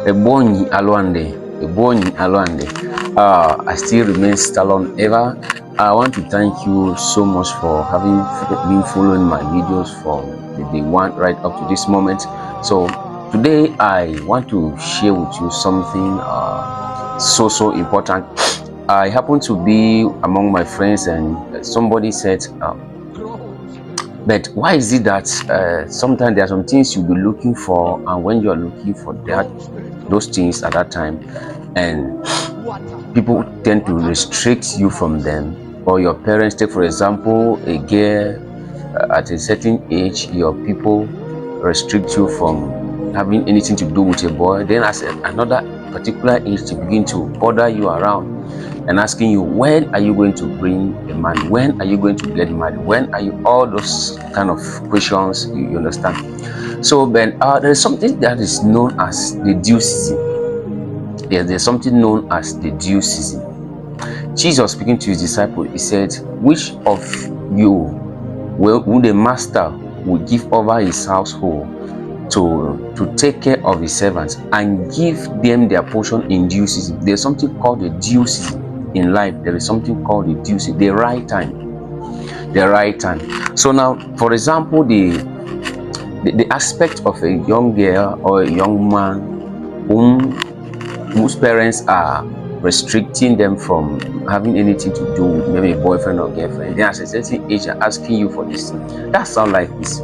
Ebonyi Alwande. Ebonyi Alwande. I still remain Stallone ever. I want to thank you so much for having been following my videos from the day one right up to this moment. So today I want to share with you something so important. I happen to be among my friends, and somebody said, but why is it that sometimes there are some things you'll be looking for, and when you are looking for those things at that time, and people tend to restrict you from them, or your parents, take for example a girl at a certain age, your people restrict you from having anything to do with a boy. Then as another particular age, to begin to bother you around and asking you, when are you going to bring a man, when are you going to get married, when are you, all those kind of questions, you understand. So then there is something that is known as the due season. Yes, there's something known as the due season. Jesus, speaking to his disciples, he said, which of you would a master will give over his household to take care of his servants and give them their portion in due season? There's something called the due season in life. There is something called the due season, the right time. The right time. So now, for example, the aspect of a young girl or a young man whose parents are restricting them from having anything to do with maybe a boyfriend or girlfriend, then at a certain age are asking you for this thing. That's how life is.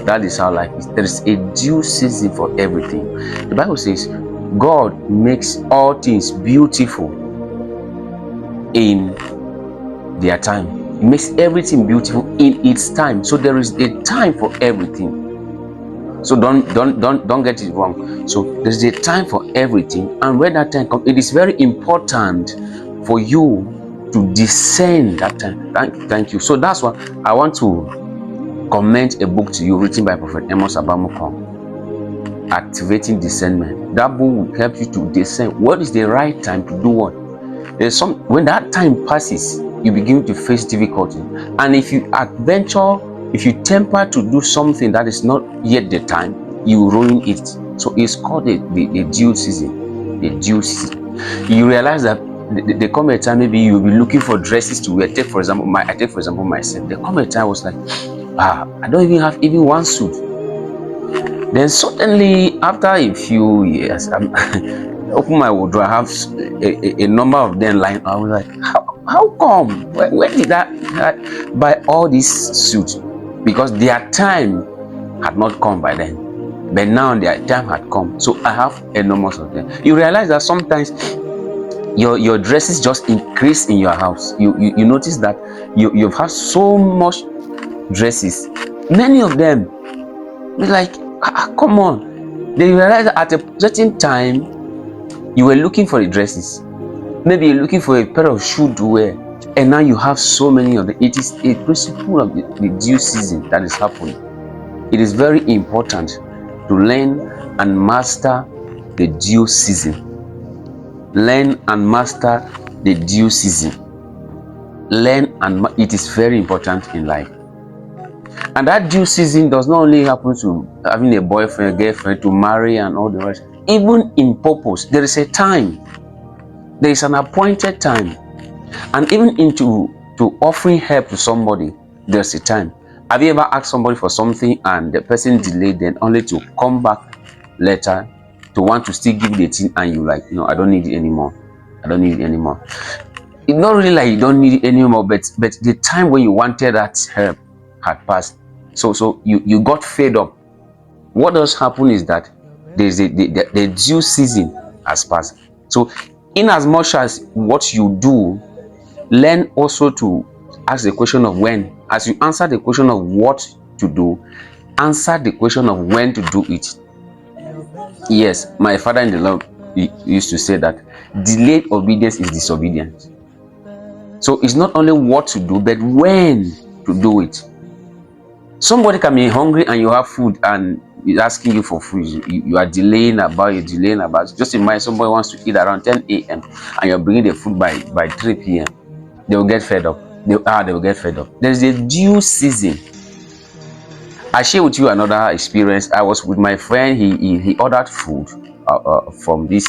That is how life is. There is a due season for everything. The Bible says God makes all things beautiful in their time. He makes everything beautiful in its time. So there is a time for everything. So don't get it wrong. So there's a time for everything, and when that time comes, it is very important for you to discern that time. Thank you. So that's why I want to commend a book to you written by Prophet Amos Abamukong, Activating Discernment. That book will help you to discern what is the right time to do what. There's some, when that time passes, you begin to face difficulty, and if you adventure, if you temper to do something that is not yet the time, you ruin it. So it's called the due season. The due season. You realize that there come a time maybe you'll be looking for dresses to wear. Take for example myself. There come a time I was like, I don't even have even one suit. Then suddenly, after a few years, I'm open my wardrobe, I have a number of them lying. I was like, how come? When did I buy all these suits? Because their time had not come by then. But now their time had come. So I have enormous of them. You realize that sometimes your dresses just increase in your house. You notice that you've had so much dresses. Many of them, it's like, come on. Then you realize that at a certain time, you were looking for the dresses. Maybe you're looking for a pair of shoes to wear, and now you have so many of them. It is a principle of the due season that is happening. It is very important to learn and master the due season. Learn and master the due season. It is very important in life. And that due season does not only happen to having a boyfriend, girlfriend, to marry and all the rest. Even in purpose, there is a time. There is an appointed time. And even into offering help to somebody, there's a time. Have you ever asked somebody for something and the person delayed, then only to come back later to want to still give the thing, and you like, no, I don't need it anymore. I don't need it anymore. It's not really like you don't need it anymore, but the time when you wanted that help had passed. So you got fed up. What does happen is that there's the due season has passed. So in as much as what you do, learn also to ask the question of when. As you answer the question of what to do, answer the question of when to do it. Yes, my father in the Lord used to say that delayed obedience is disobedience. So it's not only what to do, but when to do it. Somebody can be hungry and you have food and is asking you for food. You are delaying about. Just imagine somebody wants to eat around 10 a.m. and you're bringing the food by 3 p.m. They will get fed up. They will get fed up. There's a due season. I share with you another experience. I was with my friend. He ordered food from these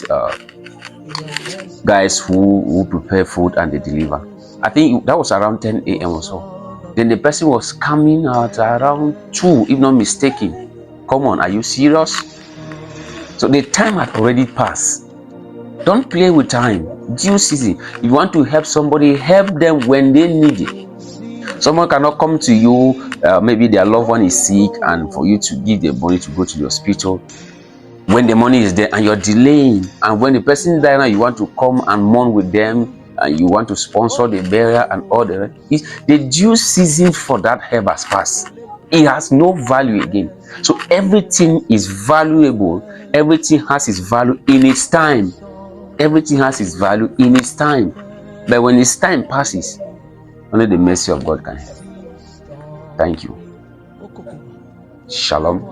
guys who prepare food and they deliver. I think that was around 10 a.m. or so. Then the person was coming out around 2, if not mistaken. Come on, are you serious? So the time had already passed. Don't play with time. Due season. If you want to help somebody, help them when they need it. Someone cannot come to you, maybe their loved one is sick, and for you to give the money to go to the hospital when the money is there and you're delaying. And when the person is there now, you want to come and mourn with them, and you want to sponsor the burial and all the rest. The due season for that help has passed. It has no value again. So everything is valuable. Everything has its value in its time. Everything has its value in its time. But when its time passes, only the mercy of God can help. Thank you. Shalom.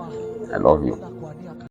I love you.